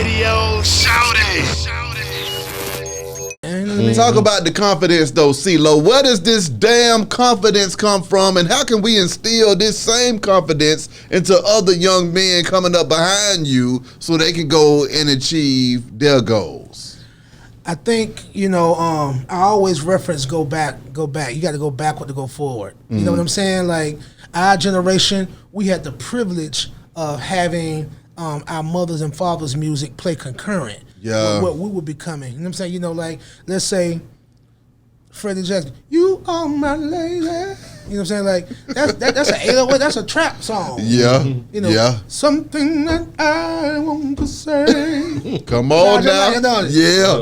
radio. Shout it. Talk about the confidence though, Ceelo. Where does this damn confidence come from, and how can we instill this same confidence into other young men coming up behind you so they can go and achieve their goals? I think, I always reference go back. You got to go backward to go forward. You know what I'm saying? Like, our generation, we had the privilege of having our mothers and fathers' music play concurrent. Yeah. What we were becoming. You know what I'm saying? Like, let's say Freddie Jackson, you are my lady. You know what I'm saying? Like, that's an 808, that's a trap song. Yeah. Yeah. Something that I want to say. Come on now. Yeah.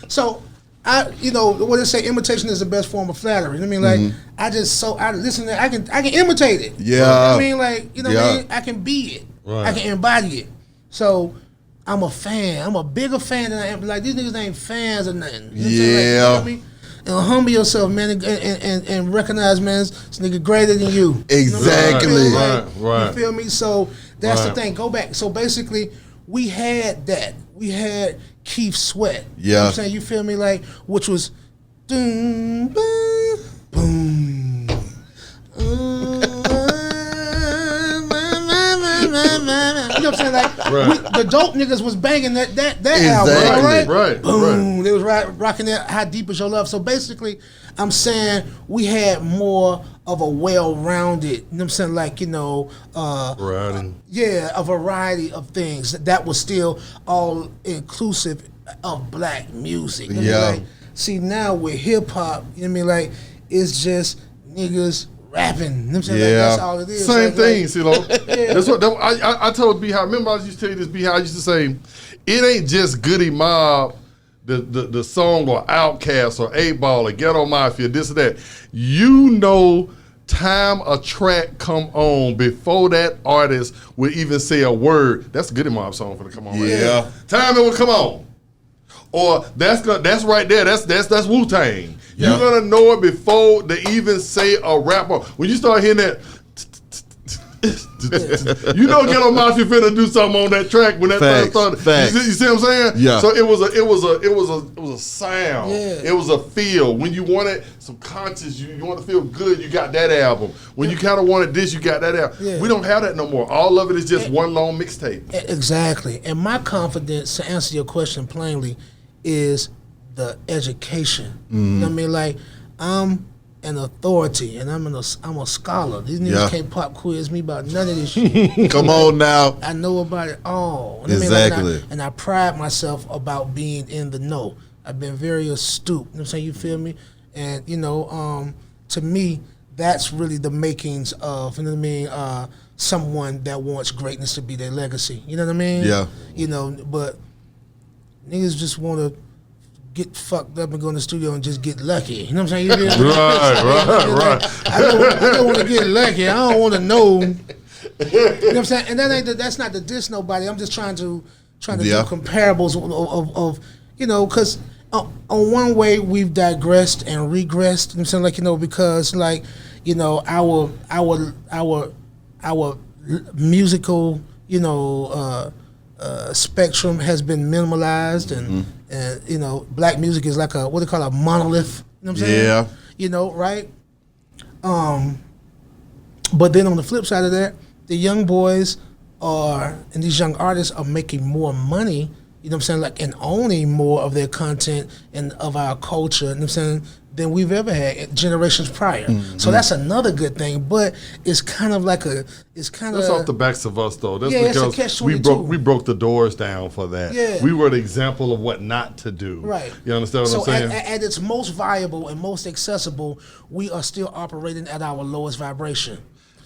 So what they say, imitation is the best form of flattery. I mean, like, I listen to, I can imitate it. Yeah. I mean, like, I can be it. Right. I can embody it. So I'm a fan. I'm a bigger fan than I am. Like, these niggas ain't fans or nothing. You know what I mean? And humble yourself, man, and recognize, man, this nigga greater than you. Exactly. Right. You feel me? So that's the thing. Go back. So basically, we had that. We had Keith Sweat. Yeah. You know what I'm saying? You feel me? Like, which was boom, boom, boom. You know what I'm saying? Like, the dope niggas was banging that album, right? Boom. They was rocking that How Deep Is Your Love. So basically, I'm saying we had more of a well-rounded, you know what I'm saying, like, variety. A variety of things that was still all inclusive of black music. You know what I mean? Like, see, now with hip-hop, you know what I mean, like, it's just niggas rapping. You know what I'm saying? Like, that's all it is. Same thing, Ceelo. That's what I told B-How. Remember, I used to tell you this, B-How. I used to say, it ain't just Goody Mob, the song, or Outkast, or 8-Ball, or Ghetto Mafia, this or that. Time a track come on before that artist would even say a word. That's a Goody Mob song for to come on. Yeah. Right. Time it would come on. Or that's right there. That's Wu-Tang. Yeah. You're gonna know it before they even say a rapper. When you start hearing that, Ghetto Mafia finna do something on that track when that first started. You see what I'm saying? Yeah. So it was a sound. Yeah. It was a feel. When you wanted some conscious, you want to feel good, you got that album. When you kind of wanted this, you got that album. Yeah. We don't have that no more. All of it is just one long mixtape. Exactly. And my confidence, to answer your question plainly, is the education. You know what I mean? Like, I'm an authority, and I'm a scholar. These niggas can't pop quiz me about none of this shit. Come on now. I know about it all. Exactly. And I pride myself about being in the know. I've been very astute. You know what I'm saying? You feel me? And, to me, that's really the makings of, someone that wants greatness to be their legacy. You know what I mean? Yeah. But niggas just want to get fucked up and go in the studio and just get lucky. You know what I'm saying? Right. I don't want to get lucky. I don't want to know. You know what I'm saying? And that's not to diss nobody. I'm just trying to do comparables of because on one way we've digressed and regressed. You know what I'm saying? Because our musical spectrum has been minimalized, and black music is like a monolith. You know what I'm saying? Yeah. Right? But then on the flip side of that, the young boys and these young artists are making more money, you know what I'm saying, like, and owning more of their content and of our culture, you know what I'm saying, than we've ever had generations prior. So that's another good thing, but it's kind of that's off the backs of us though. That's because we broke the doors down for that. Yeah. We were the example of what not to do. Right. You understand what I'm saying? So at its most viable and most accessible, we are still operating at our lowest vibration.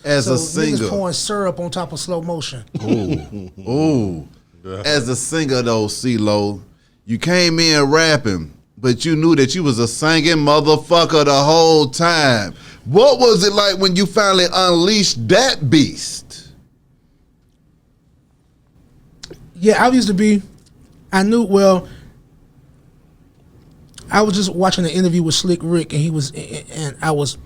As a singer, niggas pouring syrup on top of slow motion. Ooh. As a singer though, Ceelo, you came in rapping, but you knew that you was a singing motherfucker the whole time. What was it like when you finally unleashed that beast? Yeah, I was just watching an interview with Slick Rick, and I was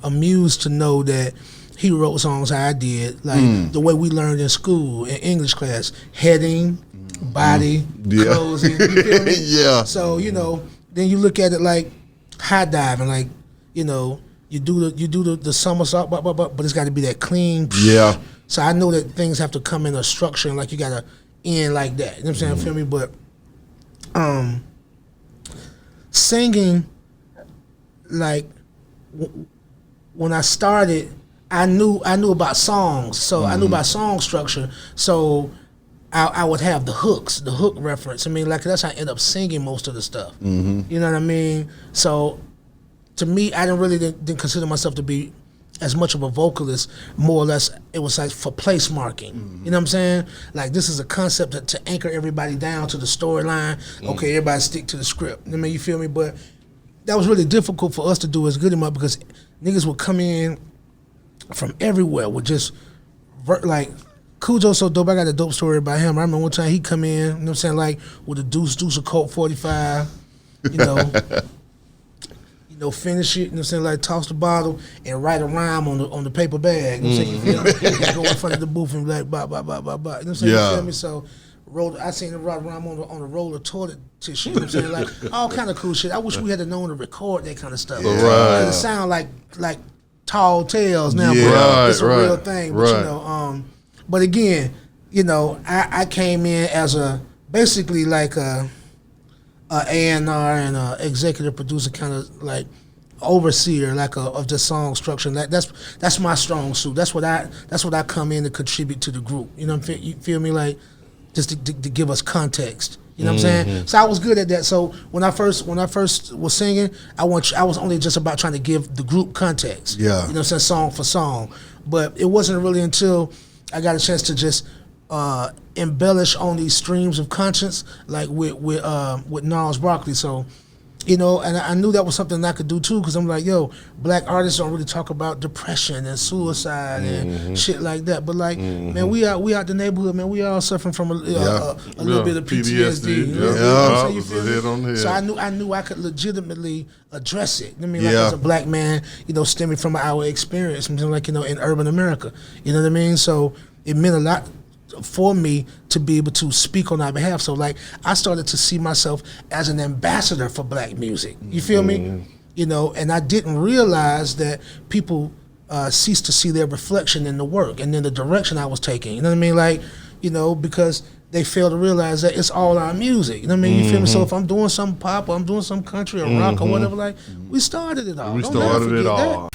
amused to know that he wrote songs how I did, like the way we learned in school, in English class, heading, body, closing, you feel me? Yeah. So, you know, then you look at it like high diving, like, you know, you do the somersault, but it's got to be that clean. Yeah. So I know that things have to come in a structure, and like you got to end like that. You know what I'm saying? Feel me? But singing, like when I started, I knew about songs, so I knew about song structure. So I would have the hook reference. I mean, like that's how I end up singing most of the stuff. You know what I mean? So to me, I didn't consider myself to be as much of a vocalist. More or less, it was like for place marking. You know what I'm saying? Like this is a concept to anchor everybody down to the storyline. Okay, everybody stick to the script. I mean, you feel me? But that was really difficult for us to do as Good Enough because niggas would come in from everywhere with just like Cujo so dope. I got a dope story about him. I remember one time he come in, you know what I'm saying, like with a deuce a Colt 45, you know, finish it, you know what I'm saying, like toss the bottle and write a rhyme on the paper bag. You know what I'm saying? You feel me? Just go in front of the booth and be like blah blah blah blah blah. You know what I'm saying? You feel me? So I seen him write a rhyme on the roll of toilet tissue. You know what I'm saying? Like all kind of cool shit. I wish we had known to record that kind of stuff. Right. It sound like tall tales now, Yeah. but it's a Right, real thing. But you know, but again, you know, I came in as basically like a A&R and a executive producer, kind of like overseer, like of the song structure. And that's my strong suit. That's what I come in to contribute to the group. You know, you feel me? Like just to give us context. You know what I'm saying? So I was good at that. So when I first was singing, I was only just about trying to give the group context. Yeah. You know what I'm saying? Song for song. But it wasn't really until I got a chance to just embellish on these streams of conscience, like with Gnarls Broccoli. So, you know, and I knew that was something I could do too, because I'm like, yo, black artists don't really talk about depression and suicide and shit like that. But like, man, we out the neighborhood, man. We all suffering from a little bit of PTSD. You know what I'm saying? You feel me? So I knew I could legitimately address it. I mean, like as a black man, you know, stemming from our experience, like, you know, in urban America. You know what I mean? So it meant a lot for me to be able to speak on our behalf. So like I started to see myself as an ambassador for black music. You feel me? You know, and I didn't realize that people ceased to see their reflection in the work and in the direction I was taking. You know what I mean? Like, you know, because they fail to realize that it's all our music. You know what I mean? You feel me? So if I'm doing some pop or I'm doing some country or rock or whatever, like we started it all. We Don't never started it forget all. that.